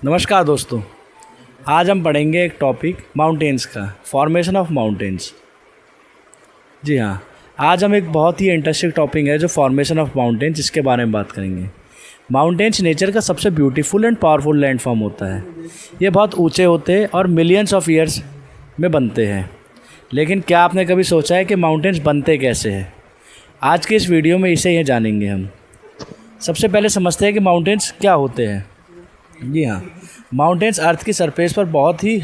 नमस्कार दोस्तों। आज हम पढ़ेंगे एक टॉपिक माउंटेन्स का, फॉर्मेशन ऑफ माउंटेन्स। जी हाँ, आज हम एक बहुत ही इंटरेस्टिंग टॉपिक है जो फॉर्मेशन ऑफ माउंटेन्स, इसके बारे में बात करेंगे। माउंटेन्स नेचर का सबसे ब्यूटीफुल एंड पावरफुल लैंडफॉर्म होता है। ये बहुत ऊंचे होते हैं और मिलियंस ऑफ ईयर्स में बनते हैं। लेकिन क्या आपने कभी सोचा है कि माउंटेन्स बनते कैसे हैं? आज के इस वीडियो में इसे ही जानेंगे हम। सबसे पहले समझते हैं कि माउंटेन्स क्या होते हैं। जी हाँ, माउंटेन्स अर्थ की सरफेस पर बहुत ही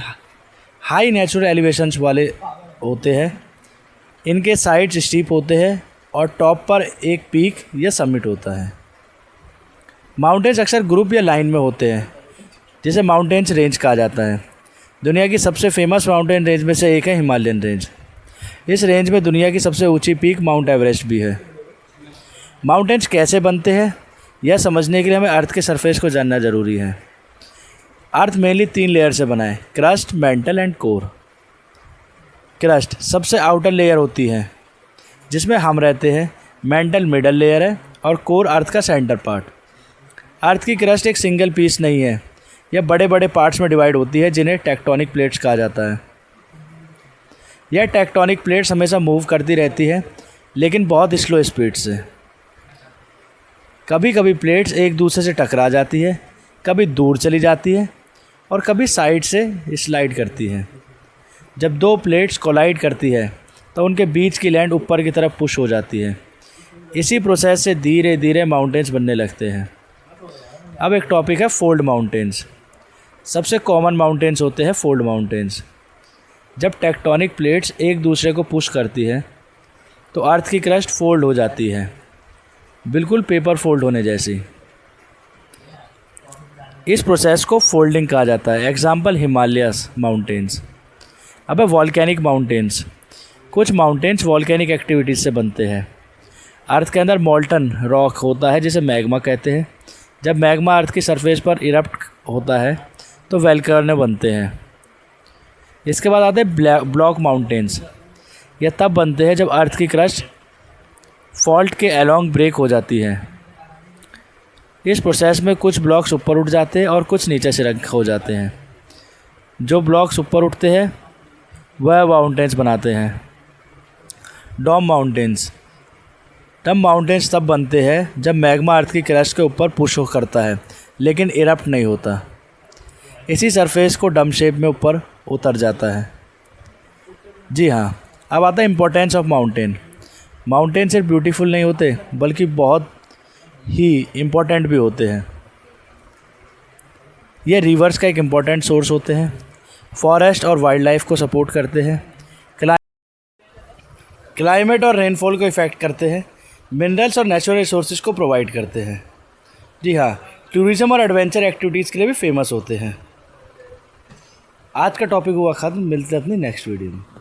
हाई नेचुरल एलिवेशंस वाले होते हैं। इनके साइड्स स्टीप होते हैं और टॉप पर एक पीक या समिट होता है। माउंटेन्स अक्सर ग्रुप या लाइन में होते हैं, जिसे माउंटेन्स रेंज कहा जाता है। दुनिया की सबसे फेमस माउंटेन रेंज में से एक है हिमालयन रेंज। इस रेंज में दुनिया की सबसे ऊंची पीक माउंट एवरेस्ट भी है। माउंटेन्स कैसे बनते हैं, यह समझने के लिए हमें अर्थ के सरफेस को जानना ज़रूरी है। अर्थ मेनली 3 लेयर से बना है: crust, mental and core. Crust सबसे आउटर लेयर होती है जिसमें हम रहते हैं। मेंटल मिडल लेयर है और कोर अर्थ का सेंटर पार्ट। अर्थ की क्रस्ट एक सिंगल पीस नहीं है, यह बड़े बड़े पार्ट्स में डिवाइड होती है जिन्हें टेक्टोनिक प्लेट्स कहा जाता है। यह टेक्टोनिक प्लेट्स हमेशा मूव करती रहती है, लेकिन बहुत स्लो स्पीड से। कभी कभी प्लेट्स एक दूसरे से टकरा जाती है, कभी दूर चली जाती है और कभी साइड से स्लाइड करती है। जब 2 प्लेट्स कोलाइड करती है तो उनके बीच की लैंड ऊपर की तरफ पुश हो जाती है। इसी प्रोसेस से धीरे धीरे माउंटेन्स बनने लगते हैं। अब एक टॉपिक है फोल्ड माउंटेन्स। सबसे कॉमन माउंटेन्स होते हैं फोल्ड माउंटेन्स। जब टेक्टोनिक प्लेट्स एक दूसरे को पुश करती है तो अर्थ की क्रस्ट फोल्ड हो जाती है, बिल्कुल पेपर फोल्ड होने जैसी। इस प्रोसेस को फोल्डिंग कहा जाता है। Example Himalayas mountains. अब है वॉल्केनिक माउंटेन्स। कुछ माउंटेन्स वॉल्केनिक एक्टिविटीज़ से बनते हैं। अर्थ के अंदर मॉल्टन रॉक होता है जिसे मैग्मा कहते हैं। जब मैग्मा अर्थ की सरफेस पर इरप्ट होता है तो वोल्केनो बनते हैं। इसके बाद आते हैं ब्लॉक माउंटेन्स। यह तब बनते हैं जब अर्थ की क्रस्ट फॉल्ट के अलोंग ब्रेक हो जाती है। इस प्रोसेस में कुछ ब्लॉक्स ऊपर उठ जाते हैं और कुछ नीचे से रख हो जाते हैं। जो ब्लॉक्स ऊपर उठते हैं वह माउंटेन्स बनाते हैं। डॉम माउंटेन्स तब बनते हैं जब मैग्मा अर्थ की क्रस्ट के ऊपर पुश करता है लेकिन इरप्ट नहीं होता। इसी सरफेस को डम शेप में ऊपर उतर जाता है। जी हाँ, अब आता है इम्पोर्टेंस ऑफ माउंटेन। माउंटेन सिर्फ ब्यूटीफुल नहीं होते बल्कि बहुत ही इम्पोर्टेंट भी होते हैं। ये रिवर्स का एक इम्पोर्टेंट सोर्स होते हैं। फॉरेस्ट और वाइल्ड लाइफ को सपोर्ट करते हैं। क्लाइमेट और रेनफॉल को इफ़ेक्ट करते हैं। मिनरल्स और नेचुरल रिसोर्सेज को प्रोवाइड करते हैं। जी हाँ, टूरिज़्म और एडवेंचर एक्टिविटीज़ के लिए भी फेमस होते हैं। आज का टॉपिक हुआ ख़त्म। मिलते हैं अपनी नेक्स्ट वीडियो में।